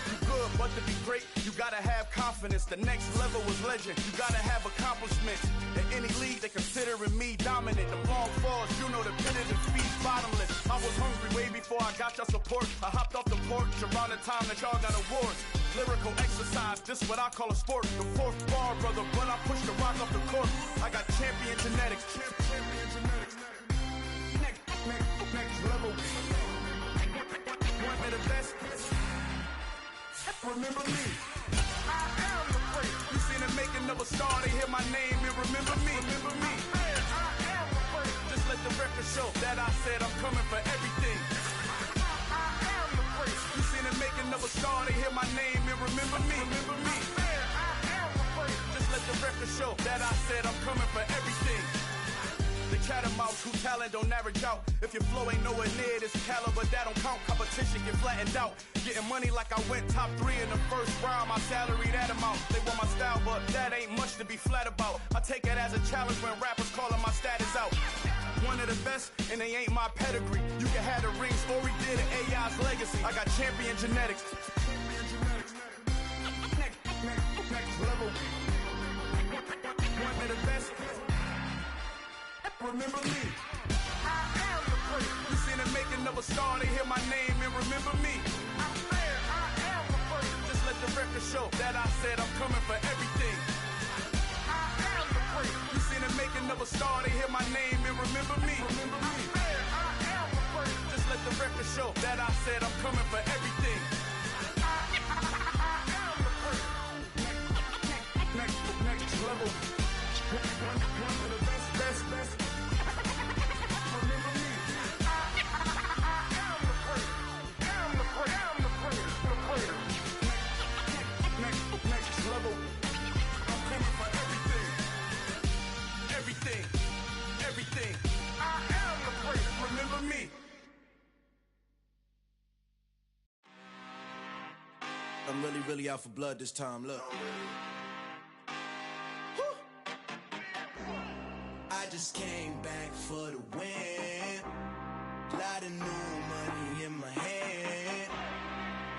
H: You good, but to be great, you gotta have confidence. The next level was legend. You gotta have accomplishments. In any league, they considering me dominant. The long falls, you know the pit of defeat, bottomless. I was hungry way before I got your support. I hopped off the porch around the time that y'all got awards. Lyrical exercise, this what I call a sport. The fourth bar, brother, when I push the rock off the court. I got champion genetics. Champion genetics. Next level. One of the best. Remember me. I am the great. You seen the making of a star, they hear my name and remember me. Remember me. I am the great. Just let the record show that I said I'm coming for everything. I am the great. You seen the making of a star, they hear my name and remember me. Remember me. I am the great. Just let the record show that I said I'm coming for everything. The catamount, who talent don't average out. If your flow ain't nowhere near this caliber, that don't count. Competition get flattened out. Getting money like I went top 3 in the first round. My salary that amount. They want my style, but that ain't much to be flat about. I take it as a challenge when rappers calling my status out. One of the best, and they ain't my pedigree. You can have the rings, Ori did an AI's legacy. I got champion genetics. Next level. One of the best. Remember me. I am the great. You seen the making of a star, they hear my name and remember me. I am the great. Just let the record show that I said I'm coming for everything. I am the great. You seen the making of a star, they hear my name and remember me. Remember me. I am the great. Just let the record show that I said I'm coming for everything. I am the great. Next level. One of the best. Everything. I am the great. Remember me.
I: I'm really out for blood this time. Look. I just came back for the win. Lot of new money in my hand.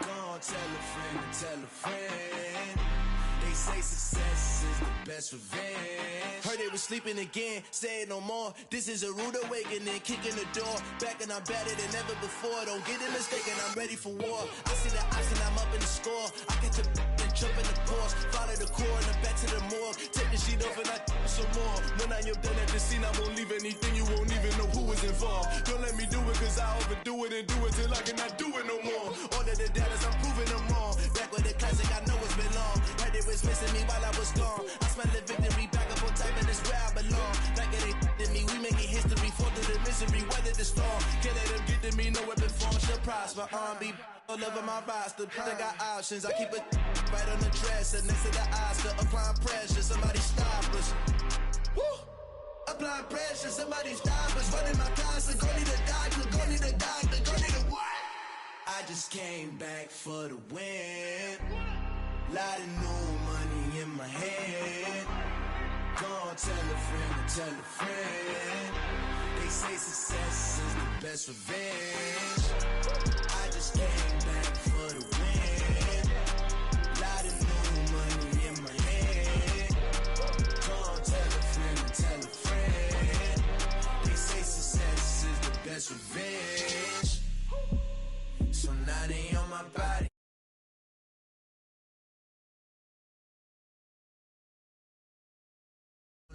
I: Gonna tell a friend. They say success is the best revenge. Heard they was sleeping again, say it no more. This is a rude awakening, kicking the door. Back and I'm better than ever before. Don't get it mistaken, I'm ready for war. I see the option, I'm up in the score. I catch a and jump in the course. Follow the core and back to the morgue. Take the sheet off and I some more. When I am done at the scene, I won't leave anything. You won't even know who is involved. Don't let me do it, cause I overdo it and do it till I cannot do it no more. All of the data, I'm proving them wrong. Back with the classic, I know it's been long. Heard it was missing me while I was gone. I smell the victory, back up on time, and it's where I belong. Like it ain't to me, we making history, fall through the misery, weather the storm. Can't let them get to me, no weapon form shall prosper. R&B all over my roster, I got options. I keep it right on the dresser, next to the Oscar. Applying pressure, somebody stop us. Woo! Applying pressure, somebody stop us. Running my closet, go need a doctor, go need a doctor, go need a what? I just came back for the win. Lot of new money in my hand. Gonna tell a friend. They say success is the best revenge. I just came back for the win. Lot of new money in my hand. Gonna tell a friend. They say success is the best revenge. So now they on my body.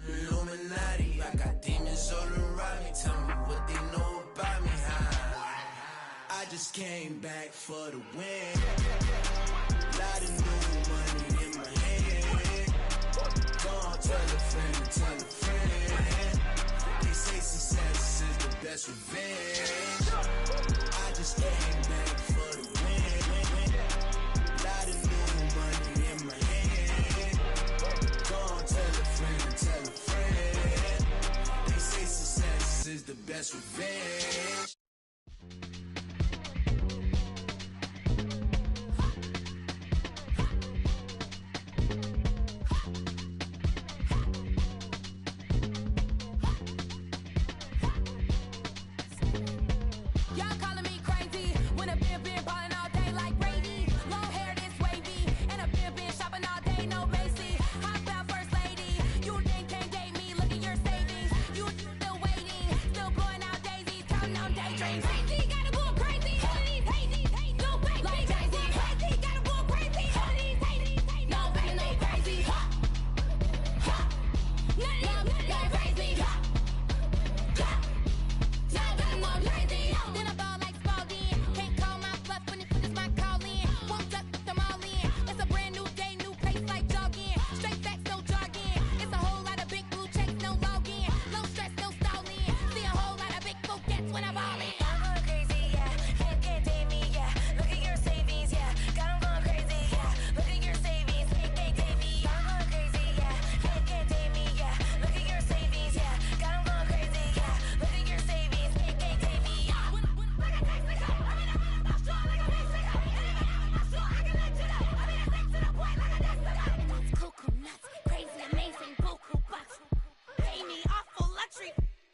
I: Illuminati, I got demons all around me. Tell me what they know about me. I just came back for the win. Lot of new money in my hand. Gonna tell a friend. They say success is the best revenge. I just came back for the win. Lot of new money in my hand. Gonna tell a friend. They say success is the best revenge.
J: Y'all calling me crazy when I've been ballin' all day.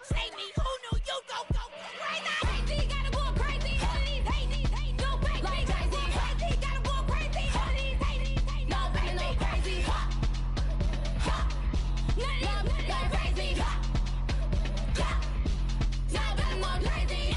J: Say me, who knew you go crazy? Crazy, gotta go crazy. All these hate, go crazy. Like crazy, crazy, gotta go crazy. All these hate, no crazy, no crazy. Nothing crazy. Y'all better go crazy.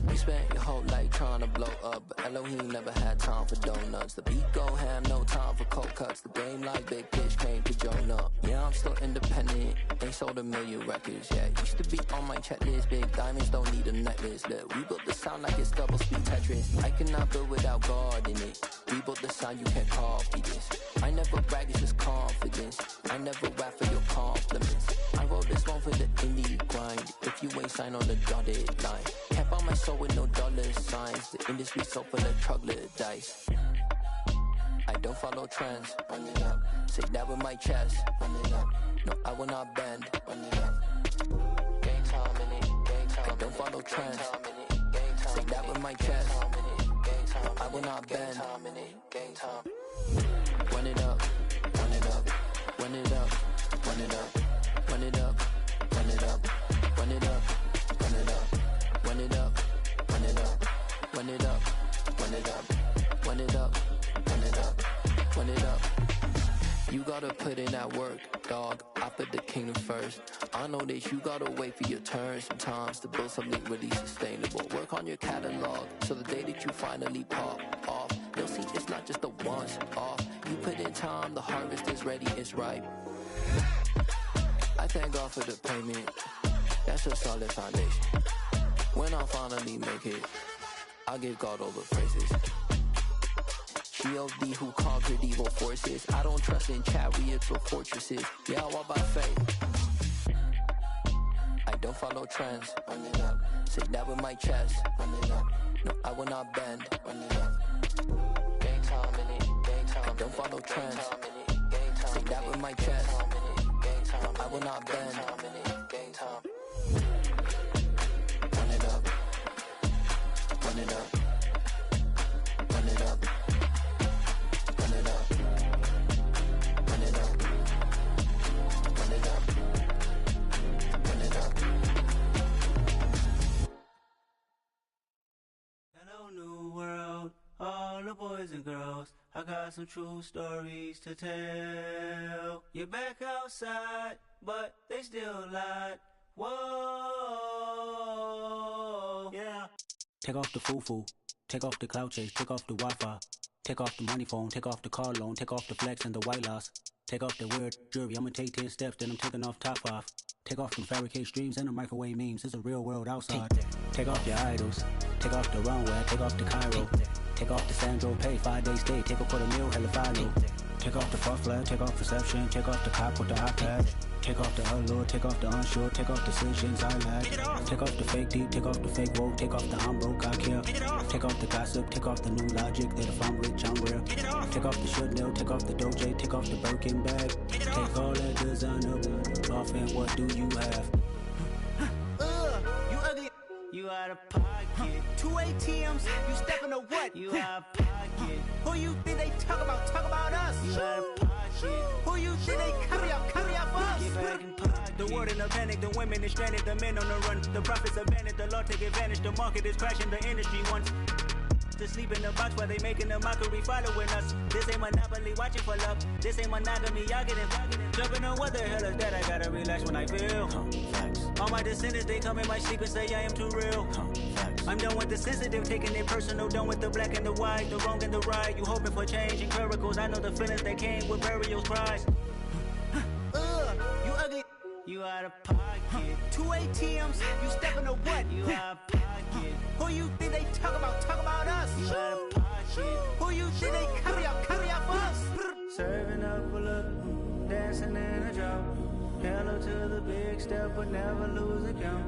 K: You spent your whole life trying to blow up, but Elohim never had time for donuts. The beat go ham, no time for cold cuts. The game like Big Pitch came to Jonah. Yeah, I'm still independent, ain't sold a million records. Yeah, used to be on my checklist. Big diamonds don't need a necklace. Look, we built the sound like it's double speed Tetris. I cannot build without God in it. We built the sound, you can't copy this. I never brag, it's just confidence. I never rap for your compliments. I wrote this one for the indie grind. If you ain't signed on the dotted line, can't buy my soul with no dollar signs. The industry so full of troglodytes. I don't follow trends. Run it up. Say that with my chest. Run it up. No, I will not bend. Run it up. Game time in it. Game time. I don't follow trends. Say that with my chest. No, I will not bend. Game time. Run it up. Run it up. Run it up. Run it up. Run it up. Run it up. Run it up. Run it up. Run it up. Run it up. Run it up. Run it up. Run it up. Run it up. Run it up. You gotta put in that work, dog. I put the kingdom first. I know that you gotta wait for your turn sometimes to build something really sustainable. Work on your catalog so the day that you finally pop off, you'll see it's not just a once off. You put in time, the harvest is ready, it's ripe. I thank God for the payment. That's a solid foundation. When I finally make it, I'll give God all the praises. G.O.D. who conquered evil forces. I don't trust in chariots or fortresses. Yeah, I walk by faith. I don't follow trends. Run it up. Say that with my chest. Run it up. No, I will not bend. Run it up. Game time in it. Game time. I don't follow trends. Say that with my chest. No, I will not bend. Game time. Run it up. Run it up. Run it up. Run it up. Run it up. Run it up. Run it up.
L: Hello, new world, all the boys and girls. I got some true stories to tell. You're back outside, but they still lied. Whoa, yeah. Take off the foo-foo, take off the cloud chase, take off the Wi-Fi. Take off the money phone, take off the car loan, take off the flex and the white loss. Take off the weird jewelry, I'ma take 10 steps, then I'm taking off top off. Take off them fabricate streams and the microwave memes, it's a real world outside. Take off your idols, take off the runway, take off the Cairo. Take off the Sandro pay, 5 days stay, take off for the meal, hella follow. Take off the fuck flag, take off perception, take off the cop with the iPad. Take off the allure, take off the unsure, take off decisions I lack. Take off the fake deep, take off the fake woke, take off the I'm broke, I care. Take off the gossip, take off the new logic, that if I'm rich, I'm real. Take off the Chanel, take off the Doja, take off the Birkin bag. Take all that designer off and what do you have? You ugly, you out of pocket. 2 ATMs, you stepping to what? You out of pocket. Who you think they talk about us? You out of pocket. Who you think they carry out for us? Get back in pocket. The world in a panic, the women is stranded, the men on the run. The profits abandoned, the law take advantage, the market is crashing, the industry wants to sleep in the box while they making a mockery following us. This ain't monopoly, watching for love. This ain't monogamy, y'all get it. Jumping on what the hell is that? I gotta relax when I feel. All my descendants, they come in my sleep and say I am too real. I'm done with the sensitive, taking it personal. Done with the black and the white, the wrong and the right. You hoping for change and miracles. I know the feelings that came with burial cries. You ugly. You out of pocket. 2 ATMs, you stepping to what? You out of pocket. Who you think they talk about us? You out of pocket. Who you think they carry out for us? Serving up a look, dancing in a drop. Hello to the big Take step but never lose account.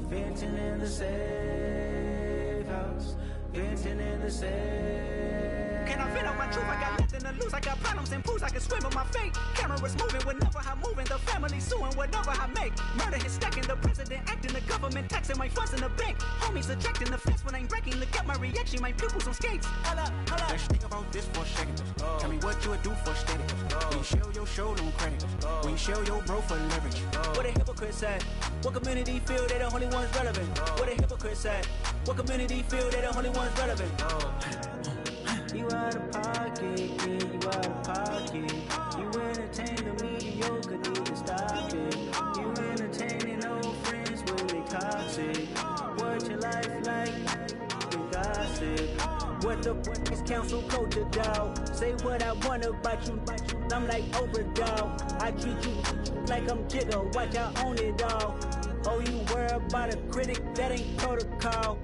L: Venting in the safe house. Venting in the safe.
M: Can I vent on my truth? I got nothing to lose. I got problems and pools. I can swim with my fate. Cameras moving whenever I'm moving. The family suing whatever I make. Murder is stacking. The president acting. The government taxing my funds in the bank. Homies ejecting the fence when I'm breaking. Look at my reaction. My pupils on skates. Hold up, hold up.
L: Let's think about this for a second. Tell me what you would do for steady. When you show your show, no credit. When you show your bro for leverage.
M: What a hypocrite said. What community feel they the only ones relevant? What a hypocrite said. What community feel they the only ones relevant?
L: You out of pocket, yeah, you out of pocket. You entertain the mediocre, need to stop it. You entertaining old friends when they toxic. What your life like? You gossip.
M: What the fuck is council culture, dawg? Say what I want about you, I'm like Oprah, dawg. I treat you like I'm Jigga, watch I own it all. Oh, you worry about a critic, that ain't protocol.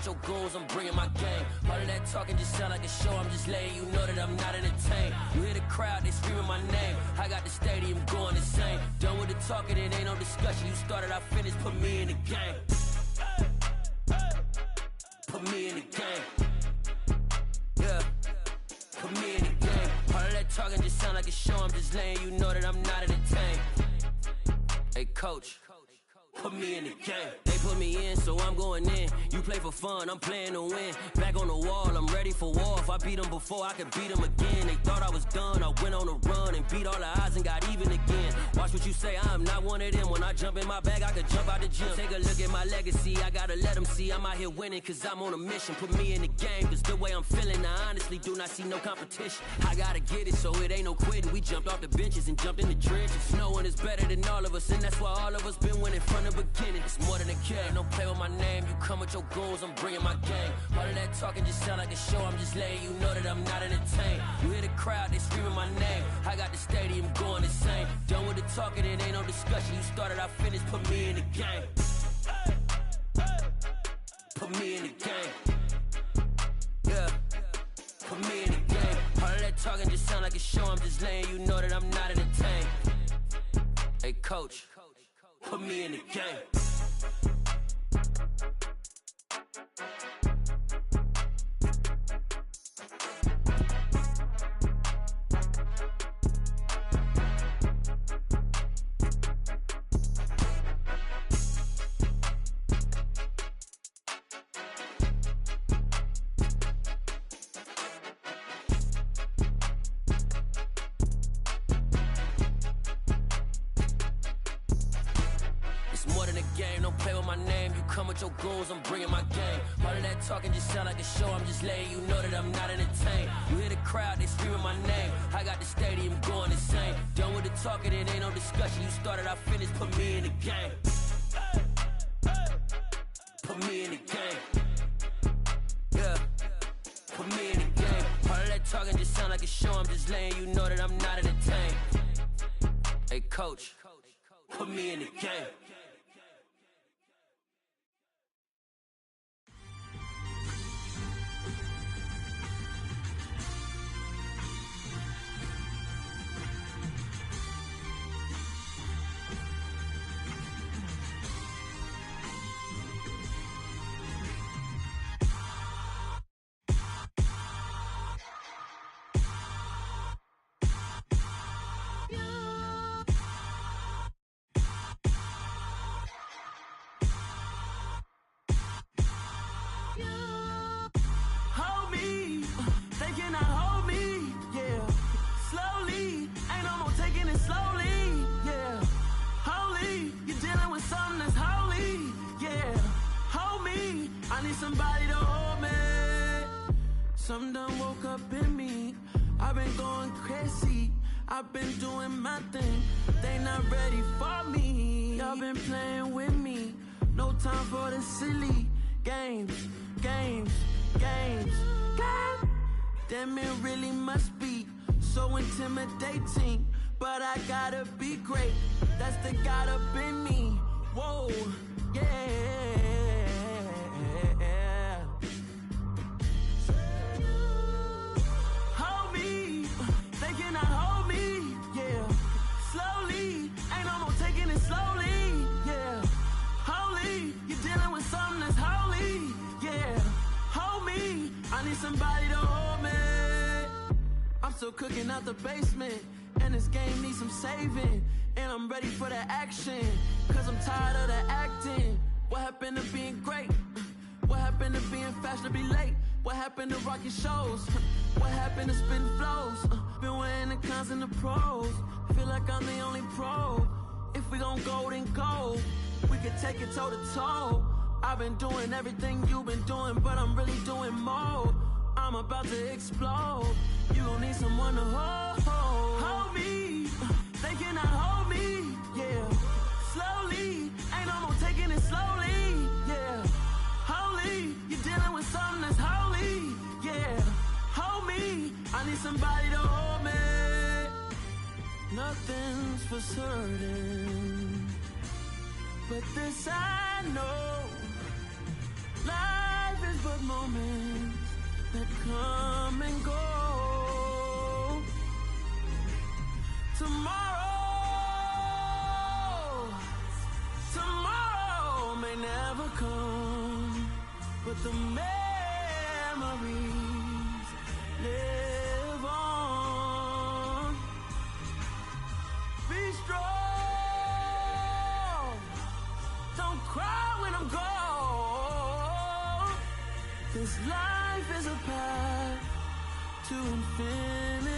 N: Your goons, I'm bringing my game. All of that talking just sound like a show. I'm just letting you know that I'm not entertained. You hear the crowd, they screaming my name. I got the stadium going insane. Done with the talking, it ain't no discussion. You started, I finished, put me in the game. Put me in the game. Yeah, put me in the game. All of that talking just sound like a show. I'm just letting you know that I'm not entertained. Hey, coach. Put me in the game. They put me in, so I'm going in. You play for fun, I'm playing to win. Back on the wall, I'm ready for war. If I beat them before, I could beat them again. They thought I was done, I went on a run and beat all the odds and got even again. Watch what you say, I'm not one of them. When I jump in my bag, I could jump out the gym. Take a look at my legacy, I gotta let them see I'm out here winning, cause I'm on a mission. Put me in the game, cause the way I'm feeling, I honestly do not see no competition. I gotta get it, so it ain't no quitting. We jumped off the benches and jumped in the trenches. No one is better than all of us, and that's why all of us been winning from the beginning. It's more than a game, don't play with my name. You come with your goons, I'm bringing my game. All of that talking just sound like a show. I'm just letting you know that I'm not entertained. You hear the crowd, they screaming my name. I got the stadium going insane. Done with the talking, it ain't no discussion. You started, I finished, put me in the game. Put me in the game. Yeah, put me in the game. All of that talking just sound like a show. I'm just letting you know that I'm not entertained. Hey, coach. Put me in the game. Your goons, I'm bringing my game. All of that talking just sound like a show. I'm just letting you know that I'm not entertained. You hear the crowd, they screaming my name. I got the stadium going insane. Done with the talking, it ain't no discussion. You started, I finished, put me in the game. Put me in the game. Yeah, put me in the game. All of that talking just sound like a show. I'm just letting you know that I'm not entertained. Hey, coach, put me in the game.
O: Something done woke up in me. I've been going crazy. I've been doing my thing. They not ready for me. Y'all been playing with me. No time for the silly games. Damn, it really must be so intimidating. But I gotta be great. That's the God up in me. Whoa, yeah. Hold me, they cannot hold me, yeah. Slowly, ain't no more taking it slowly, yeah. Holy, you're dealing with something that's holy, yeah. Hold me, I need somebody to hold me. I'm still cooking out the basement, and this game needs some saving. And I'm ready for the action, cause I'm tired of the acting. What happened to being great? What happened to being fashionably late? What happened to rocking shows? What happened to spitting flows? Been weighing the cons and the pros. Feel like I'm the only pro. If we gon' go, then go. We could take it toe to toe. I've been doing everything you've been doing, but I'm really doing more. I'm about to explode. You gon' need someone to hold me. They cannot hold me, yeah. Slowly, ain't no more taking it slowly, yeah. Holy, you're dealing with something that's holy, yeah. Hold me, I need somebody to hold me. Nothing's for certain, but this I know. Life is but moments that come and go. Tomorrow may never come, but the memories live on. Be strong, don't cry when I'm gone. This life is a path to infinity.